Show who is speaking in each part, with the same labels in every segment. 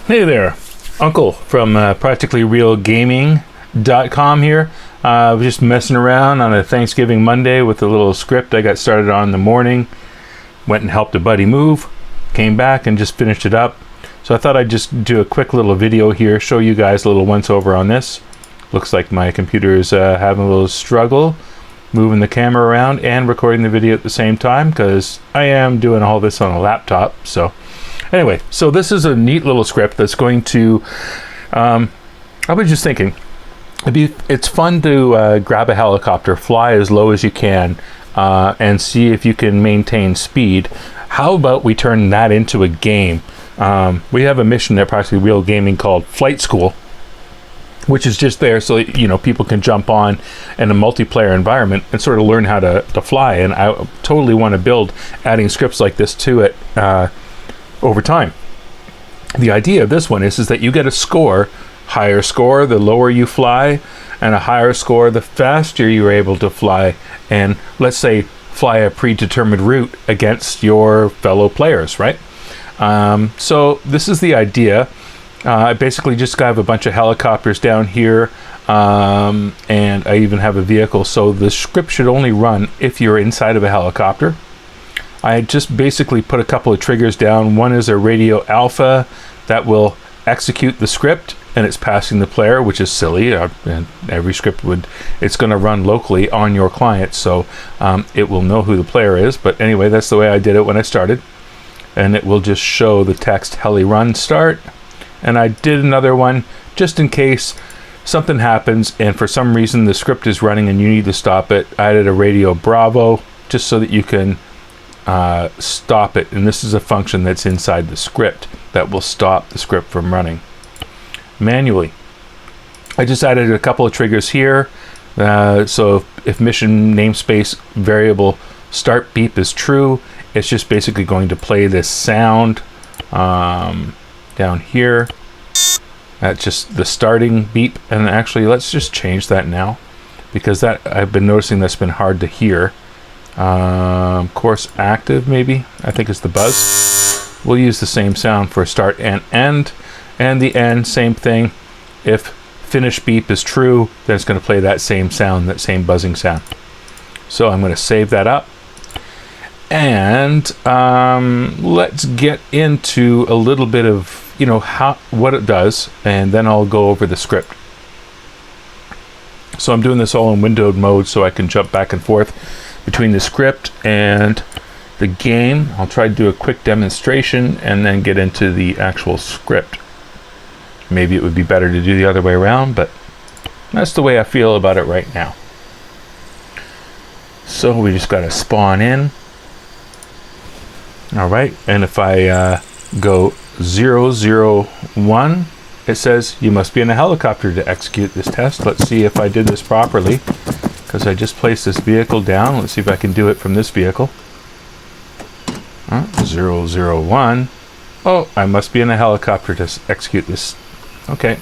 Speaker 1: Hey there, Uncle from PracticallyRealGaming.com here. I was just messing around on a Thanksgiving Monday with a little script I got started on in the morning. Went and helped a buddy move, came back and just finished it up. So I thought I'd just do a quick little video here, show you guys a little once over on this. Looks like my computer is having a little struggle moving the camera around and recording the video at the same time, because I am doing all this on a laptop. So anyway, so this is a neat little script that's going to, I was just thinking, it's fun to grab a helicopter, fly as low as you can, and see if you can maintain speed. How about we turn that into a game? We have a mission at Practically Real Gaming called Flight School, which is just there so you know people can jump on in a multiplayer environment and sort of learn how to fly. And I totally want to build adding scripts like this to it over time. The idea of this one is that you get a score. Higher score the lower you fly, and a higher score the faster you're able to fly, and let's say fly a predetermined route against your fellow players, right? So this is the idea. I basically just have a bunch of helicopters down here, and I even have a vehicle, so the script should only run if you're inside of a helicopter. I just basically put a couple of triggers down. One is a radio alpha that will execute the script, and it's passing the player, which is silly. And every script it's going to run locally on your client, so it will know who the player is. But anyway, that's the way I did it when I started. And it will just show the text HeliRun start. And I did another one just in case something happens and for some reason the script is running and you need to stop it. I added a radio Bravo just so that you can stop it. And this is a function that's inside the script that will stop the script from running manually. I just added a couple of triggers here. So if mission namespace variable start beep is true, it's just basically going to play this sound down here. That's just the starting beep. And actually, let's just change that now, because that I've been noticing that's been hard to hear. Course active, maybe I think it's the buzz. We'll use the same sound for start and end, and the end same thing. If finish beep is true, then it's going to play that same sound, that same buzzing sound. So I'm going to save that up, and let's get into a little bit of what it does, and then I'll go over the script. So I'm doing this all in windowed mode so I can jump back and forth between the script and the game. I'll try to do a quick demonstration and then get into the actual script. Maybe it would be better to do the other way around, but that's the way I feel about it right now. So we just got to spawn in. All right, and if I go 001, it says you must be in a helicopter to execute this test. Let's see if I did this properly, because I just placed this vehicle down. Let's see if I can do it from this vehicle. 001. Oh, I must be in a helicopter to execute this. Okay,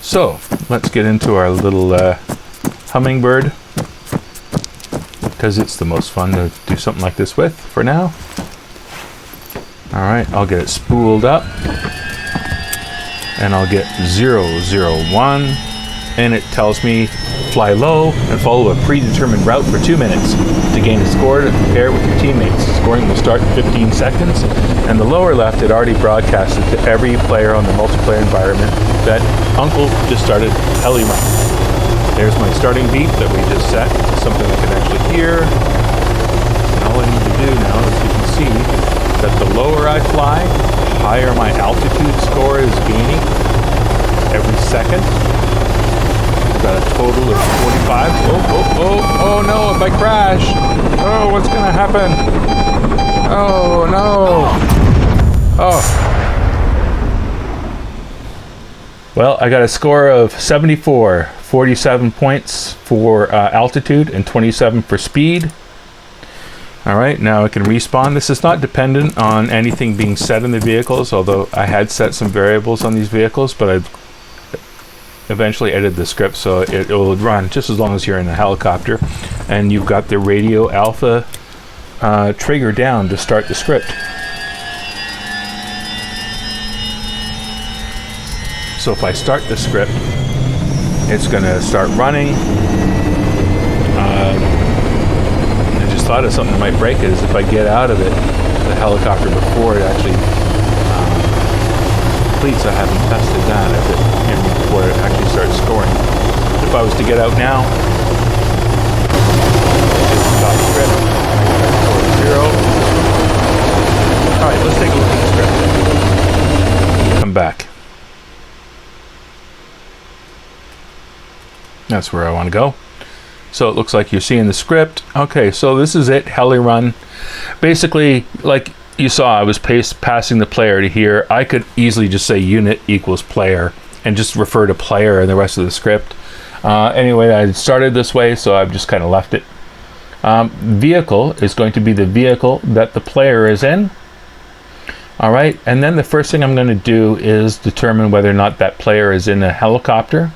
Speaker 1: so let's get into our little hummingbird, because it's the most fun to do something like this with for now. All right, I'll get it spooled up, and I'll get 001, and it tells me fly low and follow a predetermined route for 2 minutes to gain a score to compare with your teammates. Scoring will start in 15 seconds, and the lower left, it already broadcasted to every player on the multiplayer environment that Uncle just started HeliRun. There's my starting beep that we just set to something I can actually hear. And all I need to do now is you can see that the lower I fly, the higher my altitude score is gaining every second. We've got a total of 45. Oh no, if I crash, oh, what's gonna happen? Oh no. Oh. Well, I got a score of 74, 47 points for altitude and 27 for speed. All right, now I can respawn. This is not dependent on anything being set in the vehicles, although I had set some variables on these vehicles, but I've eventually edited the script so it will run just as long as you're in a helicopter. And you've got the radio alpha trigger down to start the script. So if I start the script, it's going to start running. I just thought of something that might break it is if I get out of it, the helicopter, before it actually completes. I haven't tested that before it actually starts scoring. If I was to get out now, just stop the script, score 0. Alright, let's take a look at the script. Come back. That's where I want to go. So it looks like you're seeing the script. Okay, so this is it, HeliRun. Basically, like you saw, I was passing the player to here. I could easily just say unit equals player and just refer to player and the rest of the script. Anyway, I started this way, so I've just kind of left it. Vehicle is going to be the vehicle that the player is in. All right, and then the first thing I'm going to do is determine whether or not that player is in a helicopter.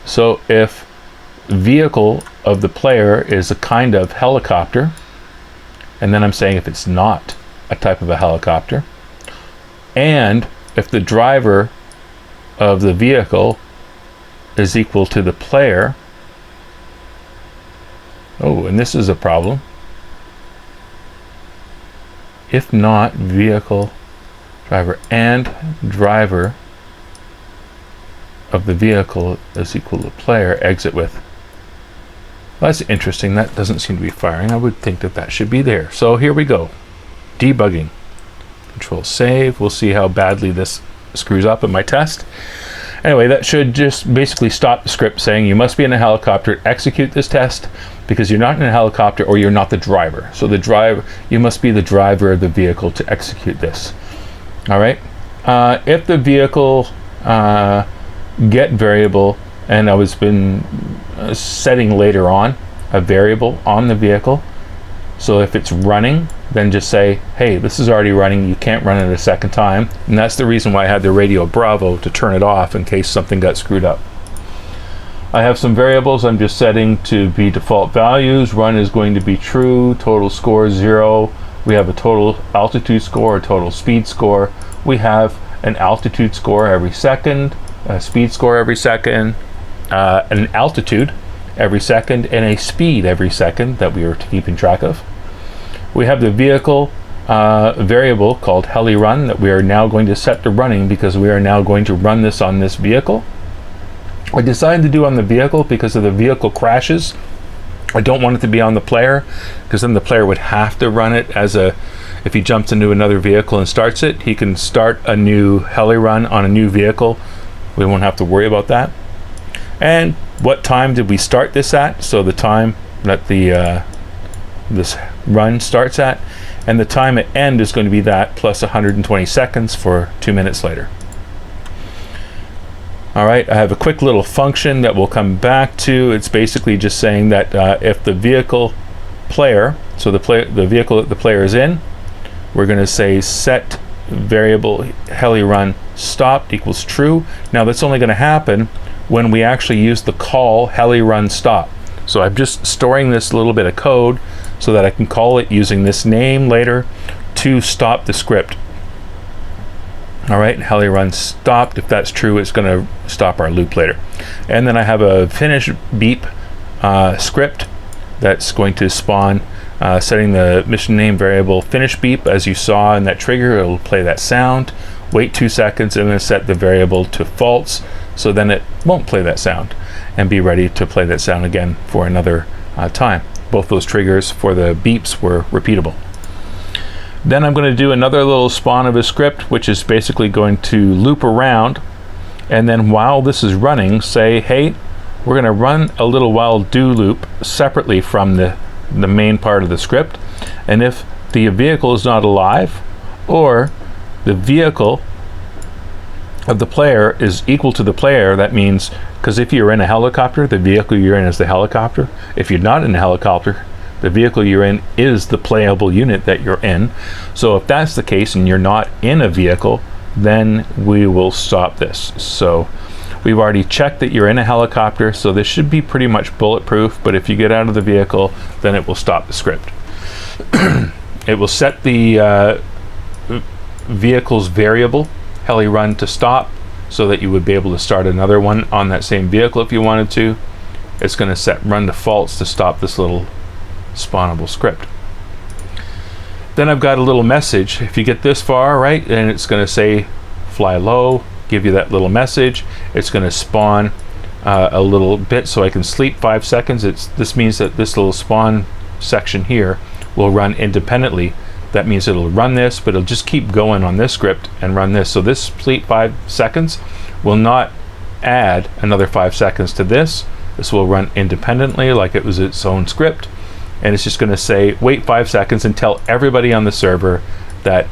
Speaker 1: So if vehicle of the player is a kind of helicopter, and then I'm saying if it's not a type of a helicopter, and if the driver of the vehicle is equal to the player. Oh, and this is a problem. If not, vehicle, driver, and driver of the vehicle is equal to player, exit with. Well, that's interesting. That doesn't seem to be firing. I would think that that should be there. So here we go. Debugging. Control save. We'll see how badly this screws up in my test. Anyway, that should just basically stop the script saying you must be in a helicopter, execute this test, because you're not in a helicopter or you're not the driver. So the driver, you must be the driver of the vehicle to execute this. All right. If the vehicle get variable, and I was been setting later on a variable on the vehicle. So if it's running, then just say, hey, this is already running, you can't run it a second time. And that's the reason why I had the radio Bravo to turn it off in case something got screwed up. I have some variables I'm just setting to be default values. Run is going to be true, total score 0. We have a total altitude score, a total speed score. We have an altitude score every second, a speed score every second, an altitude every second, and a speed every second that we are keeping track of. We have the vehicle variable called HeliRun that we are now going to set to running because we are now going to run this on this vehicle. I decided to do on the vehicle because if the vehicle crashes, I don't want it to be on the player, because then the player would have to run it as a, if he jumps into another vehicle and starts it, he can start a new HeliRun on a new vehicle. We won't have to worry about that. And what time did we start this at? So the time that the this run starts at, and the time at end is going to be that plus 120 seconds for 2 minutes later. All right, I have a quick little function that we'll come back to. It's basically just saying that if the vehicle player, so the vehicle that the player is in, we're going to say set variable HeliRun stopped equals true. Now that's only going to happen when we actually use the call HeliRun stop. So I'm just storing this little bit of code so that I can call it using this name later to stop the script. All right, HeliRun stopped. If that's true, it's going to stop our loop later. And then I have a finish beep script that's going to spawn setting the mission name variable finish beep. As you saw in that trigger, it'll play that sound, wait 2 seconds, and then set the variable to false, so then it won't play that sound, and be ready to play that sound again for another time. Both those triggers for the beeps were repeatable. Then I'm going to do another little spawn of a script, which is basically going to loop around, and then while this is running, say, hey, we're going to run a little while do loop separately from the main part of the script. And if the vehicle is not alive, or the vehicle of the player is equal to the player, that means, because if you're in a helicopter, the vehicle you're in is the helicopter. If you're not in a helicopter, the vehicle you're in is the playable unit that you're in. So if that's the case and you're not in a vehicle, then we will stop this. So we've already checked that you're in a helicopter, so this should be pretty much bulletproof, but if you get out of the vehicle, then it will stop the script. It will set the vehicle's variable HeliRun to stop, so that you would be able to start another one on that same vehicle if you wanted to. It's going to set run defaults to stop this little spawnable script. Then I've got a little message. If you get this far, right, and it's going to say fly low, give you that little message. It's going to spawn a little bit so I can sleep 5 seconds. This means that this little spawn section here will run independently. That means it'll run this, but it'll just keep going on this script and run this. So this sleep 5 seconds will not add another 5 seconds to this. This will run independently like it was its own script. And it's just going to say, wait 5 seconds and tell everybody on the server that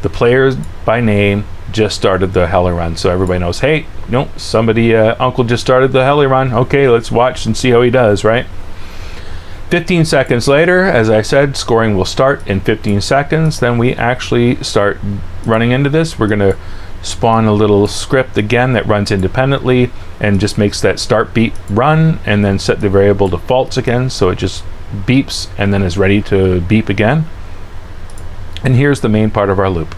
Speaker 1: the player by name just started the HeliRun. So everybody knows, hey, no, somebody, Uncle just started the HeliRun. Okay, let's watch and see how he does, right? 15 seconds later, as I said, scoring will start in 15 seconds. Then we actually start running into this. We're going to spawn a little script again that runs independently and just makes that start beep run, and then set the variable to false again, so it just beeps and then is ready to beep again. And here's the main part of our loop.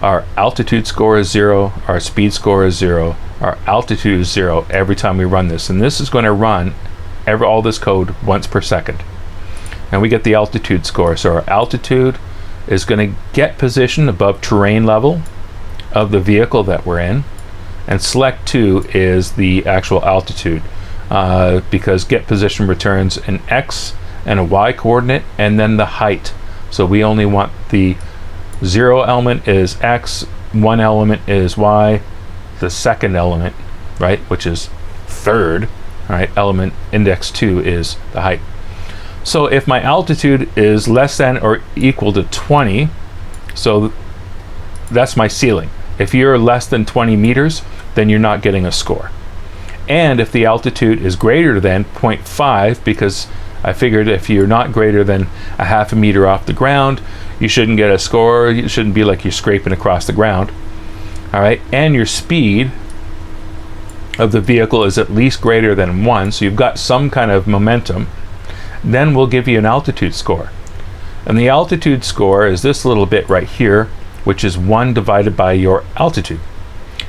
Speaker 1: Our altitude score is 0, our speed score is 0, our altitude is 0 every time we run this, and this is going to run all this code once per second. And we get the altitude score. So our altitude is going to get position above terrain level of the vehicle that we're in, and select 2 is the actual altitude, because get position returns an X and a Y coordinate and then the height. So we only want the 0 element is X, 1 element is Y, the second element, right, which is third, right, element index 2 is the height. So if my altitude is less than or equal to 20, so that's my ceiling. If you're less than 20 meters, then you're not getting a score. And if the altitude is greater than 0.5, because I figured if you're not greater than a half a meter off the ground, you shouldn't get a score. It shouldn't be like you're scraping across the ground. All right, and your speed of the vehicle is at least greater than 1, so you've got some kind of momentum, then we'll give you an altitude score. And the altitude score is this little bit right here, which is 1 divided by your altitude.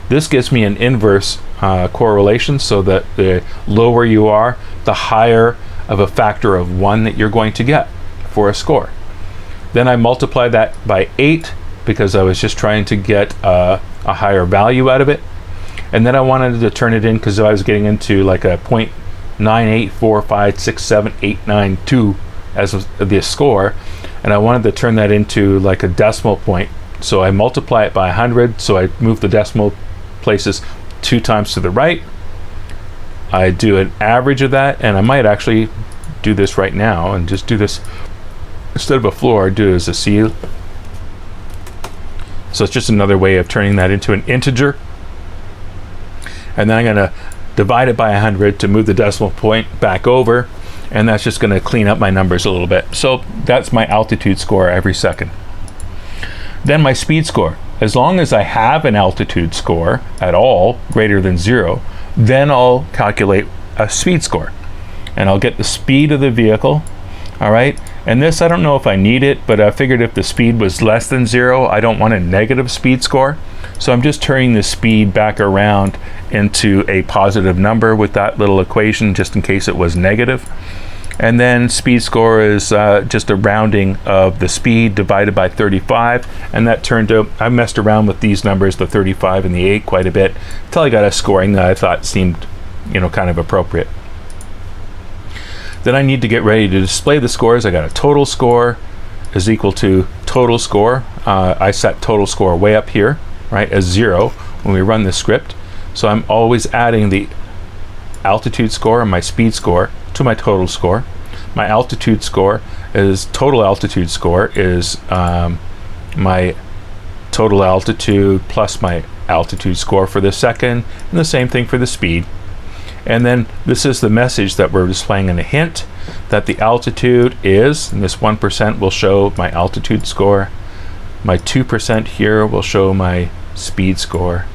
Speaker 1: This gives me an inverse correlation, so that the lower you are, the higher of a factor of 1 that you're going to get for a score. Then I multiply that by 8 because I was just trying to get a higher value out of it. And then I wanted to turn it in because I was getting into like a 0.984567892 as the score, and I wanted to turn that into like a decimal point. So I multiply it by 100, so I move the decimal places 2 times to the right. I do an average of that, and I might actually do this right now and just do this instead of a floor, do it as a seal. So it's just another way of turning that into an integer. And then I'm going to divide it by 100 to move the decimal point back over, and that's just going to clean up my numbers a little bit. So that's my altitude score every second. Then my speed score. As long as I have an altitude score at all greater than 0, then I'll calculate a speed score, and I'll get the speed of the vehicle. All right, and this, I don't know if I need it, but I figured if the speed was less than 0, I don't want a negative speed score, so I'm just turning the speed back around into a positive number with that little equation, just in case it was negative. And then speed score is just a rounding of the speed divided by 35, and that turned out, I messed around with these numbers, the 35 and the 8, quite a bit, until I got a scoring that I thought seemed, kind of appropriate. Then I need to get ready to display the scores. I got a total score is equal to total score. I set total score way up here, right, as 0 when we run this script. So I'm always adding the altitude score and my speed score to my total score. My altitude score is total altitude score is my total altitude plus my altitude score for the second, and the same thing for the speed. And then this is the message that we're displaying in a hint, that the altitude is, and this 1% will show my altitude score, my 2% here will show my speed score,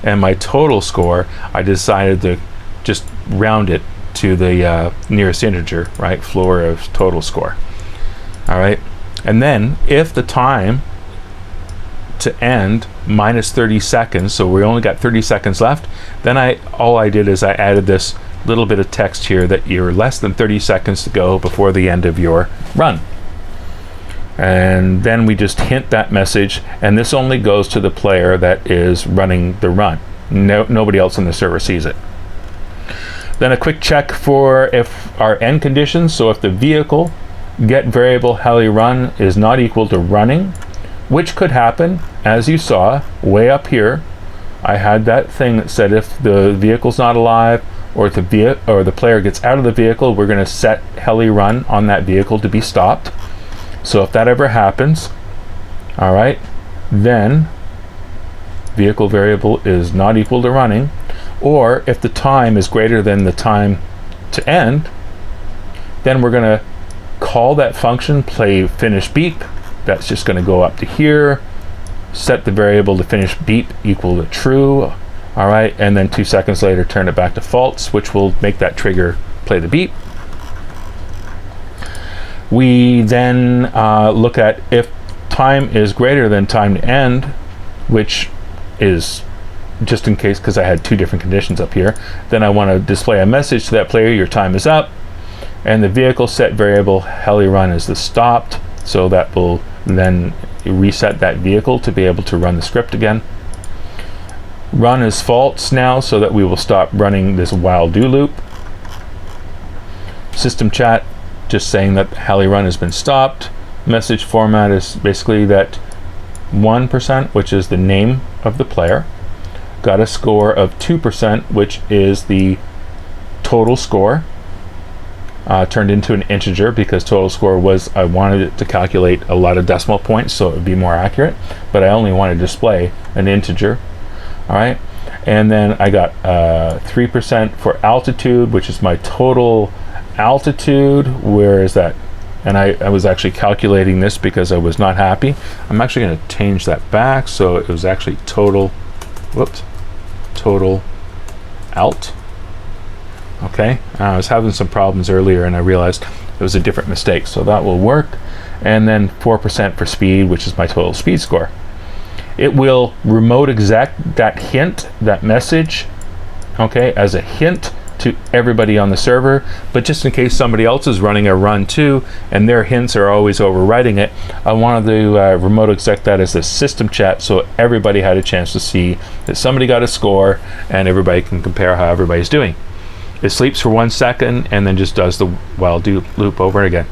Speaker 1: and my total score, I decided to just round it to the nearest integer, right, floor of total score. All right, and then if the time to end minus 30 seconds, so we only got 30 seconds left, then all I did is I added this little bit of text here that you're less than 30 seconds to go before the end of your run. And then we just hint that message, and this only goes to the player that is running the run. Nobody else on the server sees it. Then a quick check for if our end conditions, so if the vehicle get variable HeliRun is not equal to running, which could happen, as you saw way up here. I had that thing that said if the vehicle's not alive, or if the player gets out of the vehicle, we're going to set HeliRun on that vehicle to be stopped. So if that ever happens, all right, then vehicle variable is not equal to running, or if the time is greater than the time to end, then we're going to call that function play finish beep. That's just going to go up to here, set the variable to finish beep equal to true. All right, and then 2 seconds later turn it back to false, which will make that trigger play the beep. We then look at if time is greater than time to end, which is just in case, because I had two different conditions up here, then I want to display a message to that player, your time is up, and the vehicle set variable HeliRun is the stopped, so that will then reset that vehicle to be able to run the script again. Run is false now, so that we will stop running this while do loop. System chat, just saying that HeliRun has been stopped. Message format is basically that 1%, which is the name of the player, got a score of 2%, which is the total score, turned into an integer because total score was, I wanted it to calculate a lot of decimal points so it would be more accurate, but I only want to display an integer. All right, and then I got 3% for altitude, which is my total altitude. Where is that? And I was actually calculating this because I was not happy. I'm actually going to change that back, so it was actually total alt. Okay, I was having some problems earlier and I realized it was a different mistake, so that will work. And then 4% for speed, which is my total speed score. It will remote exec that hint, that message, okay, as a hint to everybody on the server, but just in case somebody else is running a run too and their hints are always overriding it, I wanted to remote exec that as a system chat so everybody had a chance to see that somebody got a score and everybody can compare how everybody's doing. It sleeps for 1 second and then just does the while do loop over again.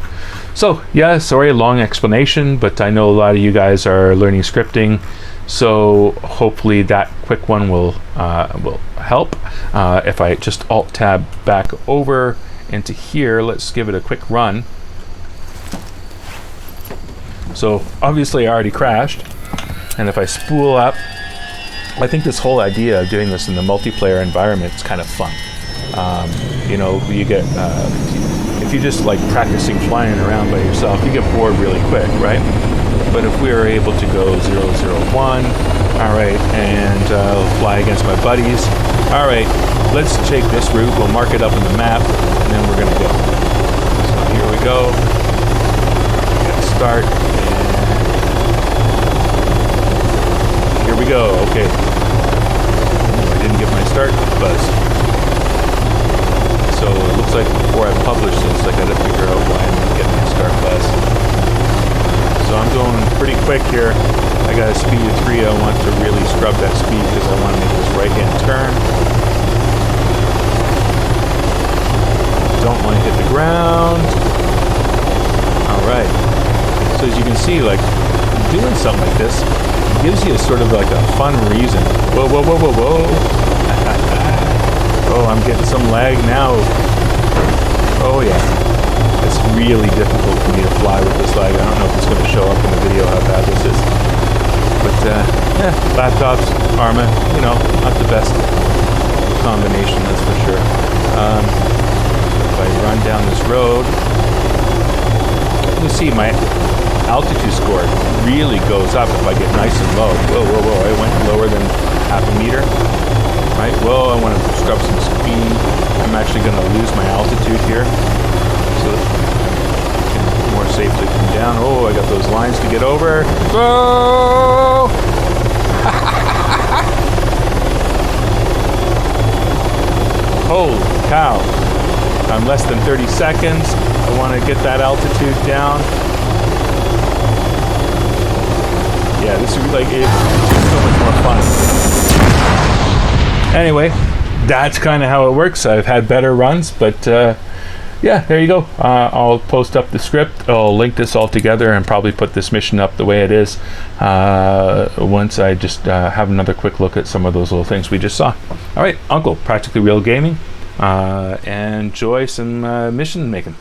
Speaker 1: So yeah, sorry, long explanation, but I know a lot of you guys are learning scripting, so hopefully that quick one will help. If I just alt tab back over into here, let's give it a quick run. So obviously I already crashed, and if I spool up, I think this whole idea of doing this in the multiplayer environment is kind of fun. You know, you get if you just like practicing flying around by yourself, you get bored really quick, right? But if we are able to go 001, all right, and fly against my buddies, all right, let's take this route, we'll mark it up on the map, and then we're going to go. So here we go, hit start, and here we go. Okay, I didn't get my start buzz. So it looks like before I publish this, I gotta figure out why I'm not getting my start buzz. So I'm going pretty quick here. I got a speed of 3. I want to really scrub that speed because I want to make this right-hand turn. Don't want to hit the ground. All right. So as you can see, like doing something like this gives you a sort of like a fun reason. Whoa, whoa, whoa, whoa, whoa. Oh, I'm getting some lag now. Oh yeah, it's really difficult for me to fly with this lag. I don't know if it's going to show up in the video how bad this is. But yeah, laptops, Arma, you know, not the best combination, that's for sure. If I run down this road, you can see my altitude score really goes up if I get nice and low. Whoa, whoa, whoa, I went lower than half a meter. Right, well, I want to scrub some speed. I'm actually going to lose my altitude here, so I can more safely come down. Oh, I got those lines to get over. Whoa! cow. Less than 30 seconds. I want to get that altitude down. Yeah, this would be like, it's just so much more fun. Anyway, that's kind of how it works. I've had better runs, but yeah, there you go. I'll post up the script. I'll link this all together and probably put this mission up the way it is once I just have another quick look at some of those little things we just saw. All right, Uncle, Practically Real Gaming. Enjoy some mission making.